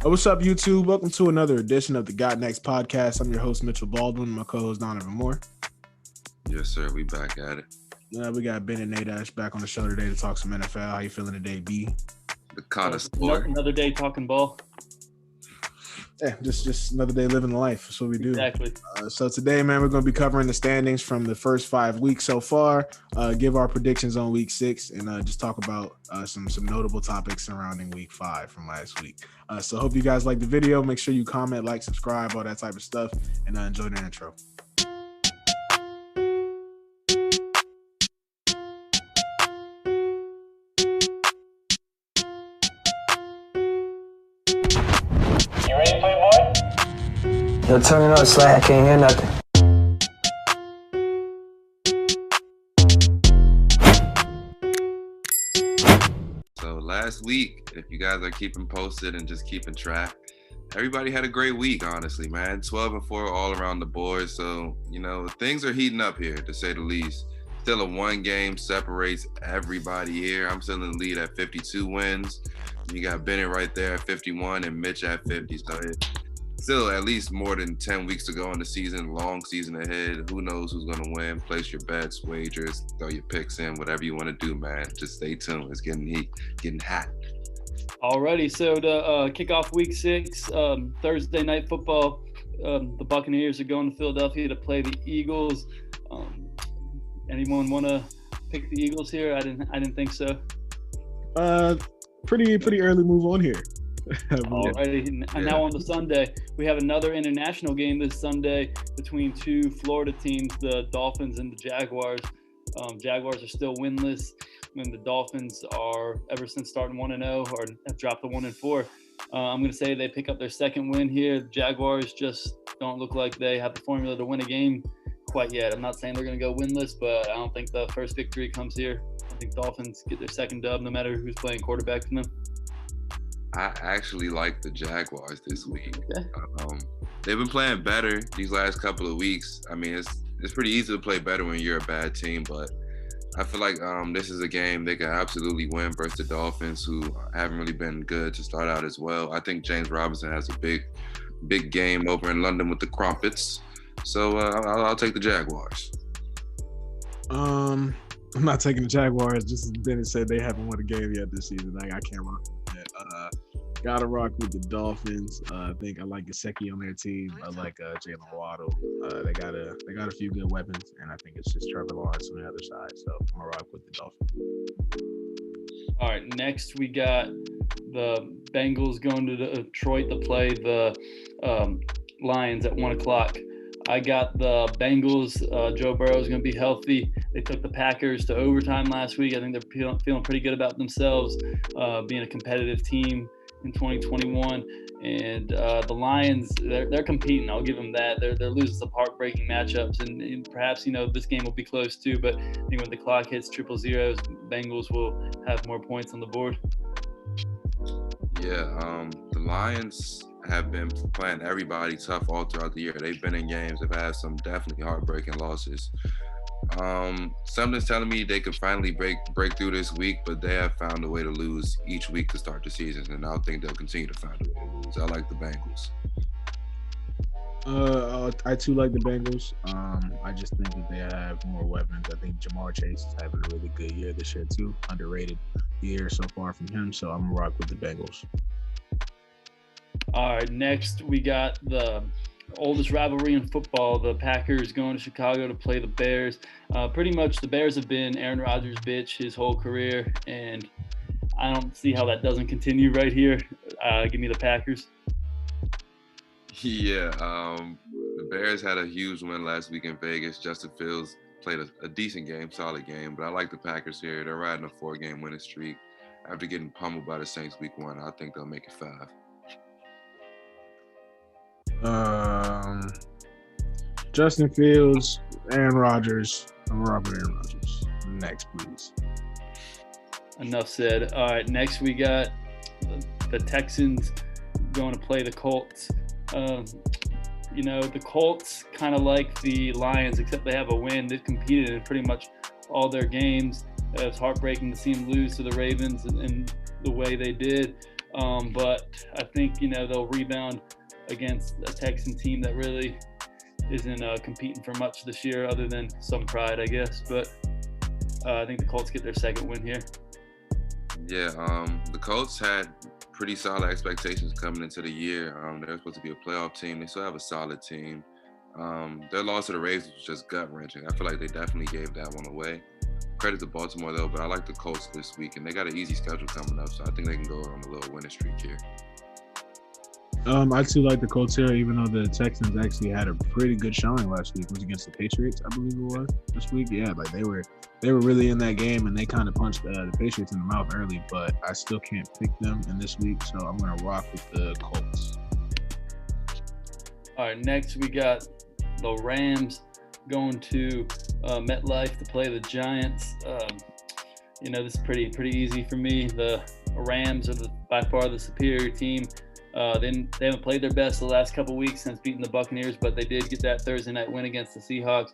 What's up, YouTube? Welcome to another edition of the Got Next podcast. I'm your host, Mitchell Baldwin, my co-host, Donovan Moore. Yes, sir. We back at it. We got Ben and Nadash back on the show today to talk some NFL. How you feeling today, B? The connoisseur. Another day talking ball. Yeah, just another day living the life. That's what we do. Exactly. So today, man, we're going to be covering the standings from the first 5 weeks so far, give our predictions on week 6, and just talk about some notable topics surrounding week 5 from last week. So hope you guys like the video. Make sure you comment, like, subscribe, all that type of stuff, and enjoy the intro. Yo, turn it up, Slay. I can't hear nothing. So last week, if you guys are keeping posted and just keeping track, everybody had a great week, honestly, man. 12-4 all around the board. So, things are heating up here, to say the least. Still a one game separates everybody here. I'm still in the lead at 52 wins. You got Bennett right there at 51 and Mitch at 50. So still at least more than 10 weeks to go in the season, long season ahead. Who knows who's going to win? Place your bets, wagers, throw your picks in, whatever you want to do, man. Just stay tuned. It's getting hot. Alrighty, so to kick off week 6, Thursday night football, the Buccaneers are going to Philadelphia to play the Eagles. Anyone want to pick the Eagles here? I didn't think so. Pretty early move on here. Alrighty, and now on the Sunday, we have another international game this Sunday between two Florida teams, the Dolphins and the Jaguars. Jaguars are still winless, and the Dolphins are, ever since starting 1-0, or have dropped to 1-4. I'm going to say they pick up their second win here. The Jaguars just don't look like they have the formula to win a game quite yet. I'm not saying they're going to go winless, but I don't think the first victory comes here. I think Dolphins get their second dub no matter who's playing quarterback for them. I actually like the Jaguars this week. Okay. They've been playing better these last couple of weeks. I mean, it's pretty easy to play better when you're a bad team, but I feel like this is a game they can absolutely win versus the Dolphins, who haven't really been good to start out as well. I think James Robinson has a big game over in London with the Crumpets, so I'll take the Jaguars. I'm not taking the Jaguars. Just as Bennett said, they haven't won a game yet this season. I can't rock with that. Gotta rock with the Dolphins. I think I like Gesicki on their team. I like Jalen Waddle. They got a few good weapons, and I think it's just Trevor Lawrence on the other side. So I'm gonna rock with the Dolphins. All right, next we got the Bengals going to Detroit to play the Lions at 1 o'clock. I got the Bengals. Joe Burrow is going to be healthy. They took the Packers to overtime last week. I think they're feeling pretty good about themselves, being a competitive team in 2021. And the Lions, they're competing. I'll give them that. They're losing some heartbreaking matchups, and perhaps this game will be close too. But I think when the clock hits 000, Bengals will have more points on the board. Yeah, the Lions have been playing everybody tough all throughout the year. They've been in games. They've had some definitely heartbreaking losses. Something's telling me they could finally break through this week, but they have found a way to lose each week to start the season, and I think they'll continue to find a way to lose. I like the Bengals. I too like the Bengals. I just think that they have more weapons. I think Jamar Chase is having a really good year this year too. Underrated year so far from him, so I'm gonna rock with the Bengals. All right, next we got the oldest rivalry in football, the Packers going to Chicago to play the Bears. Pretty much the Bears have been Aaron Rodgers' bitch his whole career, and I don't see how that doesn't continue right here. Give me the Packers. Yeah, the Bears had a huge win last week in Vegas. Justin Fields played a decent game, solid game, but I like the Packers here. They're riding a 4-game winning streak. After getting pummeled by the Saints week 1, I think they'll make it 5. Justin Fields, Aaron Rodgers. I'm rocking Aaron Rodgers. Next, please. Enough said. All right, next we got the Texans going to play the Colts. The Colts kind of like the Lions, except they have a win. They've competed in pretty much all their games. It was heartbreaking to see them lose to the Ravens and the way they did. But I think, they'll rebound against a Texan team that really isn't competing for much this year other than some pride, I guess. But I think the Colts get their second win here. Yeah, the Colts had pretty solid expectations coming into the year. They're supposed to be a playoff team. They still have a solid team. Their loss to the Ravens was just gut-wrenching. I feel like they definitely gave that one away. Credit to Baltimore, though, but I like the Colts this week, and they got an easy schedule coming up, so I think they can go on a little winning streak here. I too like the Colts here, even though the Texans actually had a pretty good showing last week. It was against the Patriots, I believe it was, this week. Yeah, like they were really in that game, and they kind of punched the Patriots in the mouth early, but I still can't pick them in this week, so I'm going to rock with the Colts. All right, next we got the Rams going to MetLife to play the Giants. This is pretty easy for me. The Rams are by far the superior team. They haven't played their best the last couple weeks since beating the Buccaneers, but they did get that Thursday night win against the Seahawks.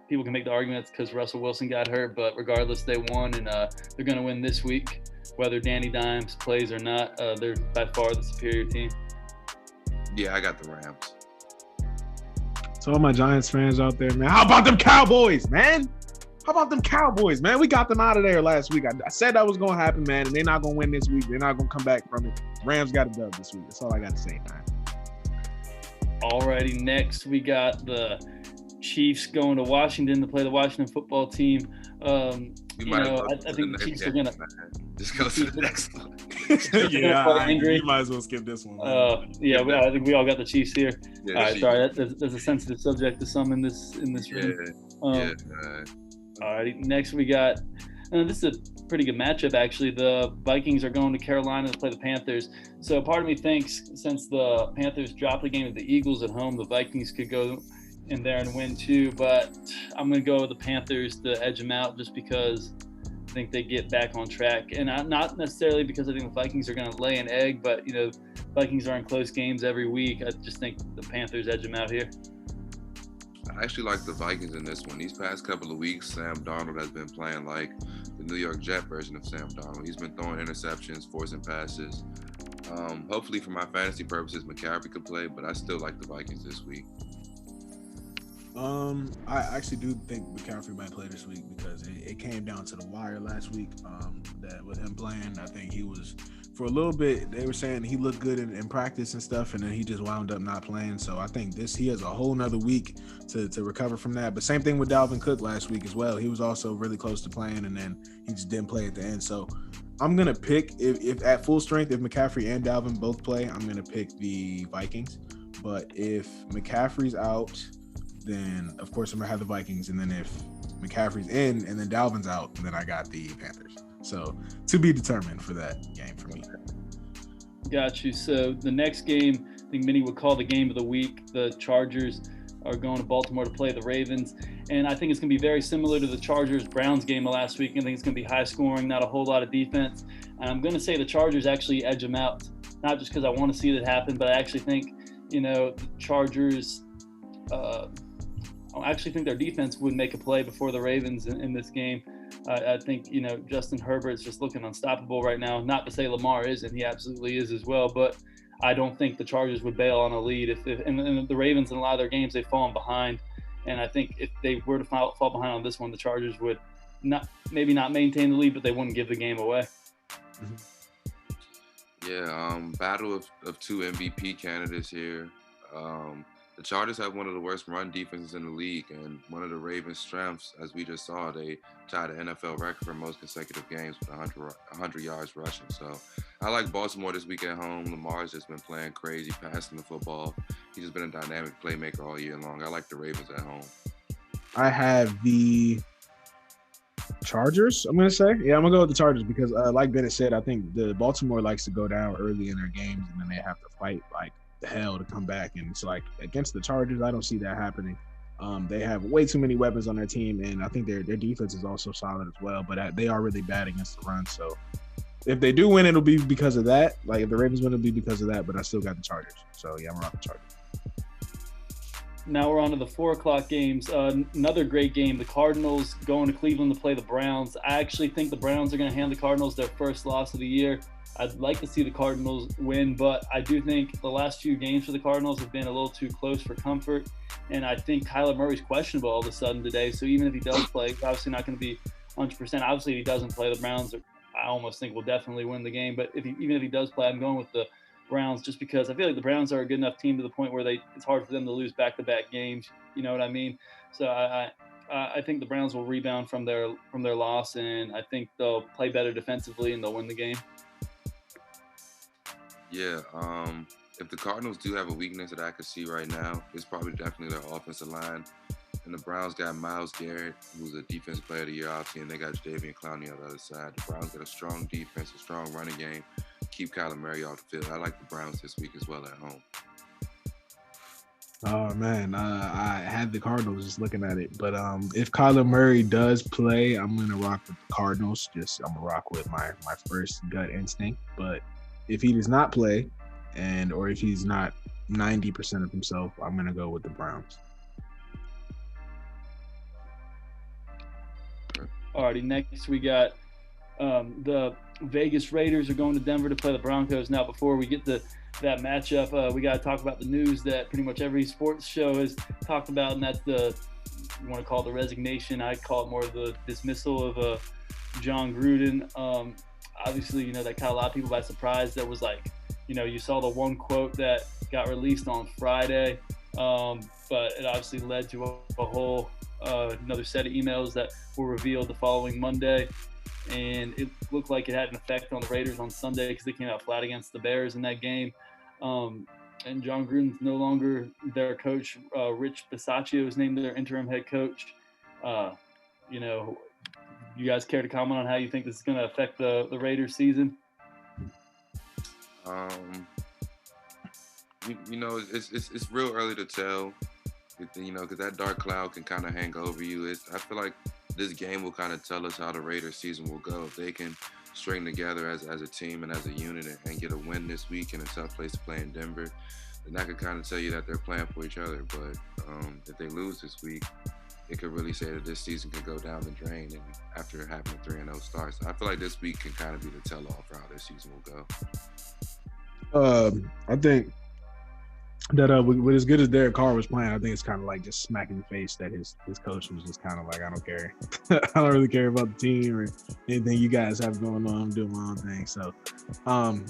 People can make the argument it's because Russell Wilson got hurt, but regardless, they won, and they're going to win this week, whether Danny Dimes plays or not. They're by far the superior team. Yeah, I got the Rams. So all my Giants fans out there, man, how about them Cowboys, man? We got them out of there last week. I said that was going to happen, man, and they're not going to win this week. They're not going to come back from it. Rams got a dub this week. That's all I got to say, man. Alrighty, next we got the Chiefs going to Washington to play the Washington football team. I think the Chiefs are going to just go to the next one. You might as well skip this one. I think we all got the Chiefs here. Yeah, all right, sorry, there's a sensitive subject to some in this room. Alrighty, next we got, this is a pretty good matchup actually. The Vikings are going to Carolina to play the Panthers. So part of me thinks since the Panthers dropped the game of the Eagles at home, the Vikings could go in there and win too. But I'm going to go with the Panthers to edge them out just because I think they get back on track. And not necessarily because I think the Vikings are going to lay an egg, but, Vikings are in close games every week. I just think the Panthers edge them out here. I actually like the Vikings in this one. These past couple of weeks, Sam Darnold has been playing like the New York Jet version of Sam Darnold. He's been throwing interceptions, forcing passes. Hopefully for my fantasy purposes, McCaffrey could play, but I still like the Vikings this week. I actually do think McCaffrey might play this week because it came down to the wire last week. That with him playing, I think he was for a little bit. They were saying he looked good in practice and stuff, and then he just wound up not playing. So I think he has a whole nother week to recover from that. But same thing with Dalvin Cook last week as well. He was also really close to playing, and then he just didn't play at the end. So I'm gonna pick if at full strength, if McCaffrey and Dalvin both play, I'm gonna pick the Vikings. But if McCaffrey's out, then of course I'm gonna have the Vikings, and then if McCaffrey's in and then Dalvin's out, then I got the Panthers. So to be determined for that game for me. Got you. So the next game, I think many would call the game of the week. The Chargers are going to Baltimore to play the Ravens, and I think it's going to be very similar to the Chargers-Browns game of last week. I think it's going to be high scoring, not a whole lot of defense. And I'm going to say the Chargers actually edge them out, not just because I want to see that happen, but I actually think, the Chargers I actually think their defense would make a play before the Ravens in this game. I think, Justin Herbert's just looking unstoppable right now. Not to say Lamar isn't. He absolutely is as well. But I don't think the Chargers would bail on a lead. And the Ravens in a lot of their games, they've fallen behind. And I think if they were to fall behind on this one, the Chargers would maybe not maintain the lead, but they wouldn't give the game away. Yeah, battle of two MVP candidates here. The Chargers have one of the worst run defenses in the league, and one of the Ravens' strengths, as we just saw, they tied the NFL record for most consecutive games with 100 yards rushing. So I like Baltimore this week at home. Lamar's just been playing crazy, passing the football. He's just been a dynamic playmaker all year long. I like the Ravens at home. I have the Chargers, I'm going to say. Yeah, I'm going to go with the Chargers because, like Bennett said, I think the Baltimore likes to go down early in their games, and then they have to fight like hell to come back, and it's like against the Chargers I don't see that happening. They have way too many weapons on their team, and I think their defense is also solid as well, but they are really bad against the run. So if they do win, it'll be because of that. Like if the Ravens win, it'll be because of that, but I still got the Chargers. So yeah, I'm rocking Chargers. Now we're on to the 4 o'clock games. Another great game. The Cardinals going to Cleveland to play the Browns. I actually think the Browns are going to hand the Cardinals their first loss of the year. I'd like to see the Cardinals win, but I do think the last few games for the Cardinals have been a little too close for comfort. And I think Kyler Murray's questionable all of a sudden today. So even if he does play, he's obviously not going to be 100%. Obviously, if he doesn't play, the Browns, I almost think will definitely win the game. But even if he does play, I'm going with the Browns just because I feel like the Browns are a good enough team to the point where it's hard for them to lose back-to-back games. You know what I mean? So I think the Browns will rebound from their loss, and I think they'll play better defensively and they'll win the game. Yeah, if the Cardinals do have a weakness that I can see right now, it's probably definitely their offensive line. And the Browns got Myles Garrett, who's a defensive player of the year obviously, and they got Jadeveon Clowney on the other side. The Browns got a strong defense, a strong running game. Keep Kyler Murray off the field. I like the Browns this week as well at home. Oh man, I had the Cardinals just looking at it, but if Kyler Murray does play, I'm gonna rock with the Cardinals. I'm gonna rock with my first gut instinct. But if he does not play, or if he's not 90% of himself, I'm gonna go with the Browns. Alrighty, next we got the Vegas Raiders are going to Denver to play the Broncos. Now, before we get to that matchup, we got to talk about the news that pretty much every sports show has talked about, and that's you want to call it the resignation. I call it more the dismissal of John Gruden. Obviously, that caught a lot of people by surprise. That was you saw the one quote that got released on Friday, but it obviously led to a whole another set of emails that were revealed the following Monday. And it looked like it had an effect on the Raiders on Sunday because they came out flat against the Bears in that game. And John Gruden's no longer their coach. Rich Bisaccia is named their interim head coach. You guys care to comment on how you think this is going to affect the Raiders season? It's real early to tell, because that dark cloud can kind of hang over you. I feel like this game will kind of tell us how the Raiders season will go. If they can string together as a team and as a unit and get a win this week in a tough place to play in Denver, then that could kind of tell you that they're playing for each other. But if they lose this week, it could really say that this season could go down the drain and after having a 3-0 start. So I feel like this week can kind of be the tell-all for how this season will go. I think that with as good as Derek Carr was playing, I think it's kind of like just smacking the face that his coach was just kind of like, I don't care. I don't really care about the team or anything you guys have going on. I'm doing my own thing. So,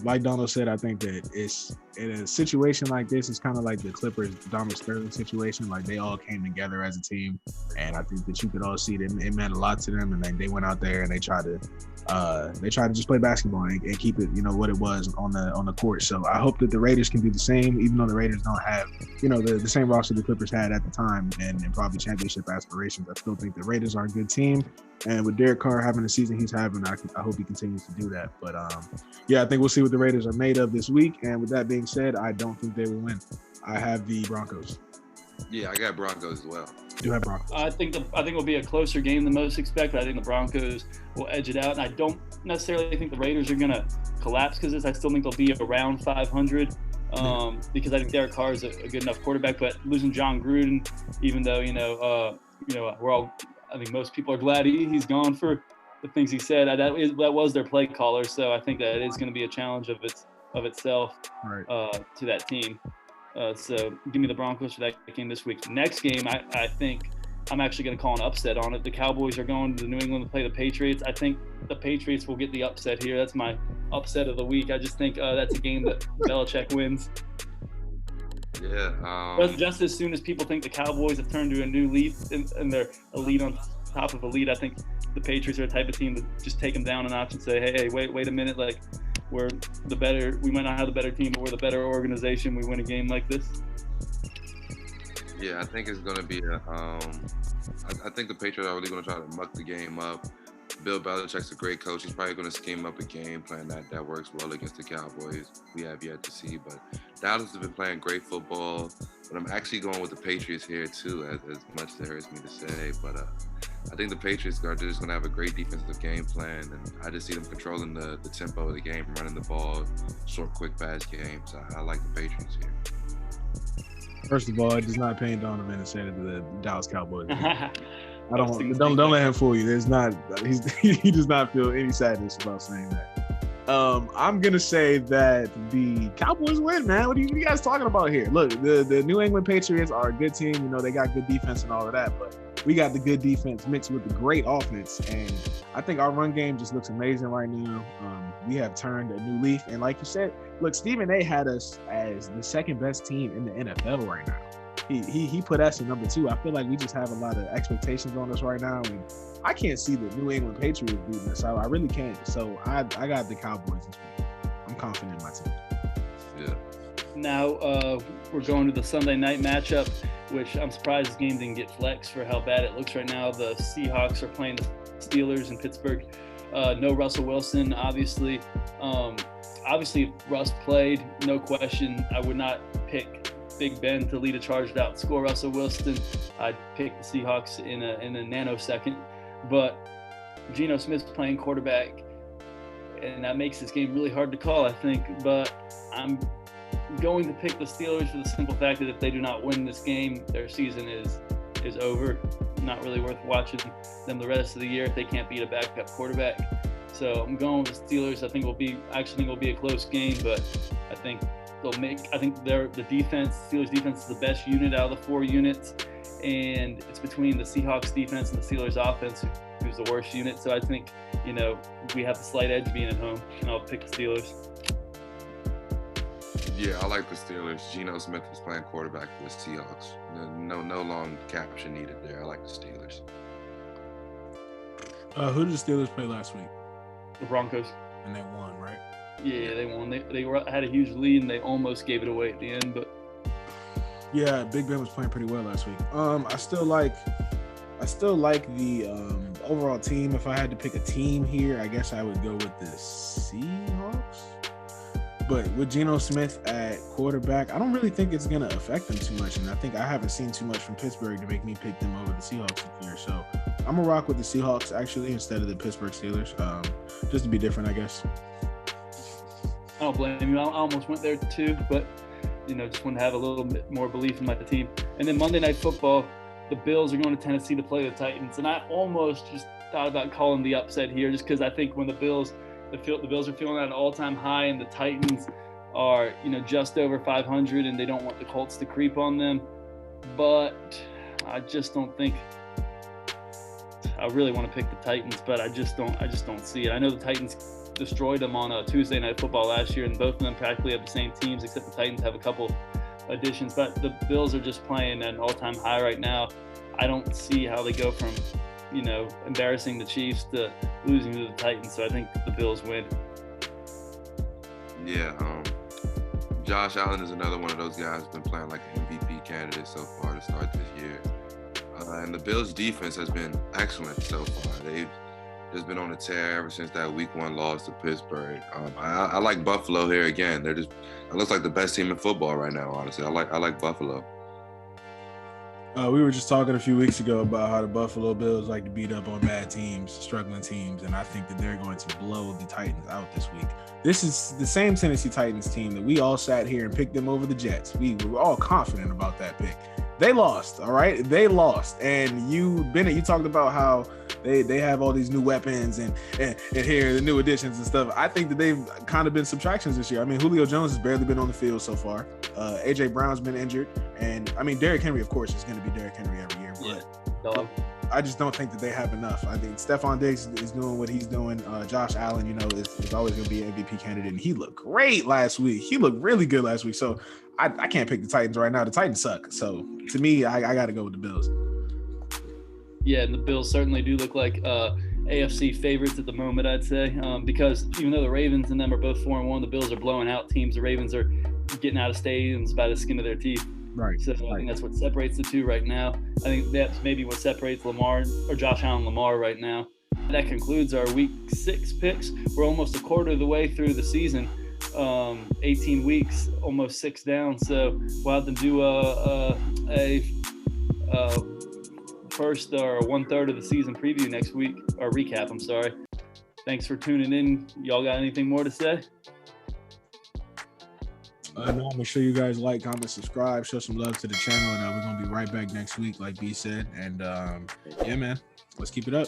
like Donald said, I think that it's in a situation like this, it's kind of like the Clippers Donald Sterling situation. Like they all came together as a team, and I think that you could all see that it meant a lot to them. And they went out there and they tried to just play basketball and keep it, what it was on the court. So I hope that the Raiders can do the same, even though the Raiders don't have, the same roster the Clippers had at the time and probably championship aspirations. I still think the Raiders are a good team. And with Derek Carr having the season he's having, I hope he continues to do that. But I think we'll see what the Raiders are made of this week. And with that being said, I don't think they will win. I have the Broncos. Yeah, I got Broncos as well. You have Broncos. I think it'll be a closer game than most expect. I think the Broncos will edge it out, and I don't necessarily think the Raiders are going to collapse because of this. I still think they'll be around 500 because I think Derek Carr is a good enough quarterback. But losing John Gruden, even though I think most people are glad he's gone for the things he said. That was their play caller, so I think that is going to be a challenge of itself to that team. So give me the Broncos for that game this week. Next game, I think I'm actually going to call an upset on it. The Cowboys are going to New England to play the Patriots. I think the Patriots will get the upset here. That's my upset of the week. I just think that's a game that Belichick wins. Yeah. Just as soon as people think the Cowboys have turned to a new lead and they're a lead on top of a lead, I think the Patriots are the type of team to just take them down a notch and say, hey, wait a minute, like – we might not have the better team, but we're the better organization. We win a game like this. Yeah, I think it's going to be I think the Patriots are really going to try to muck the game up. Bill Belichick's a great coach. He's probably going to scheme up a game plan that works well against the Cowboys. We have yet to see, but Dallas has been playing great football. But I'm actually going with the Patriots here too, as much as it hurts me to say. But I think the Patriots are just going to have a great defensive game plan, and I just see them controlling the tempo of the game, running the ball, short, quick pass game. So I like the Patriots here. First of all, it does not pain Dono and Bennet say that the Dallas Cowboys. I Don't let him fool you. There's not he does not feel any sadness about saying that. I'm gonna say that the Cowboys win, man. What are you guys talking about here? Look, the New England Patriots are a good team. You know, they got good defense and all of that, but we got the good defense mixed with the great offense, and I think our run game just looks amazing right now. We have turned a new leaf, and like you said, look, Stephen A had us as the second best team in the NFL right now. He put us in number 2. I feel like we just have a lot of expectations on us right now, and I can't see the New England Patriots beating us. I really can't. So I got the Cowboys this week. I'm confident in my team. Yeah. Now we're going to the Sunday night matchup, which I'm surprised this game didn't get flexed for how bad it looks right now. The Seahawks are playing the Steelers in Pittsburgh. No Russell Wilson, obviously. Obviously, if Russ played, no question, I would not pick Big Ben to lead a charge to outscore Russell Wilson. I'd pick the Seahawks in a nanosecond. But Geno Smith's playing quarterback, and that makes this game really hard to call, I think. But I'm going to pick the Steelers for the simple fact that if they do not win this game, their season is over. Not really worth watching them the rest of the year if they can't beat a backup quarterback. So I'm going with the Steelers. I think it'll be a close game, but I think the Steelers defense is the best unit out of the 4 units, and it's between the Seahawks defense and the Steelers offense who's the worst unit. So I think, we have the slight edge being at home, and I'll pick the Steelers. Yeah, I like the Steelers. Geno Smith is playing quarterback for the Seahawks. No long caption needed there. I like the Steelers. Who did the Steelers play last week? The Broncos. And they won, right? Yeah, they won. They had a huge lead, and they almost gave it away at the end. But yeah, Big Ben was playing pretty well last week. I still like the overall team. If I had to pick a team here, I guess I would go with the Seahawks. But with Geno Smith at quarterback, I don't really think it's going to affect them too much. And I think I haven't seen too much from Pittsburgh to make me pick them over the Seahawks this year. So I'm going to rock with the Seahawks, actually, instead of the Pittsburgh Steelers, just to be different, I guess. I don't blame you. I almost went there too, but, just want to have a little bit more belief in my team. And then Monday Night Football, the Bills are going to Tennessee to play the Titans. And I almost just thought about calling the upset here just because I think when the Bills are feeling at an all-time high, and the Titans are, just over 500, and they don't want the Colts to creep on them. But I just don't think I really want to pick the Titans, but I just don't see it. I know the Titans destroyed them on a Tuesday Night Football last year, and both of them practically have the same teams, except the Titans have a couple additions. But the Bills are just playing at an all-time high right now. I don't see how they go from embarrassing the Chiefs to losing to the Titans. So I think the Bills win. Yeah, Josh Allen is another one of those guys who's been playing like an MVP candidate so far to start this year. And the Bills' defense has been excellent so far. They've just been on a tear ever since that Week 1 loss to Pittsburgh. I like Buffalo here again. It looks like the best team in football right now, honestly. I like Buffalo. We were just talking a few weeks ago about how the Buffalo Bills like to beat up on bad teams, struggling teams, and I think that they're going to blow the Titans out this week. This is the same Tennessee Titans team that we all sat here and picked them over the Jets. We were all confident about that pick. They lost, all right? They lost. And Bennett, you talked about how they have all these new weapons and here, the new additions and stuff. I think that they've kind of been subtractions this year. I mean, Julio Jones has barely been on the field so far. A.J. Brown's been injured. And, I mean, Derrick Henry, of course, is going to be Derrick Henry every year. But I just don't think that they have enough. I think Stephon Diggs is doing what he's doing. Josh Allen, is always going to be an MVP candidate. And he looked great last week. He looked really good last week. So I can't pick the Titans right now. The Titans suck. So to me, I got to go with the Bills. Yeah, and the Bills certainly do look like AFC favorites at the moment, I'd say, because even though the Ravens and them are both 4-1, the Bills are blowing out teams. The Ravens are getting out of stadiums by the skin of their teeth. Right. So I think that's what separates the two right now. I think that's maybe what separates Josh Allen Lamar right now. That concludes our Week 6 picks. We're almost a quarter of the way through the season. 18 weeks, almost 6 down. So we'll have to do a first or 1/3 of the season preview next week, or recap, I'm sorry. Thanks for tuning in. Y'all got anything more to say? No, make sure you guys like, comment, subscribe, show some love to the channel, and we're gonna be right back next week, like B said. And yeah, man, let's keep it up.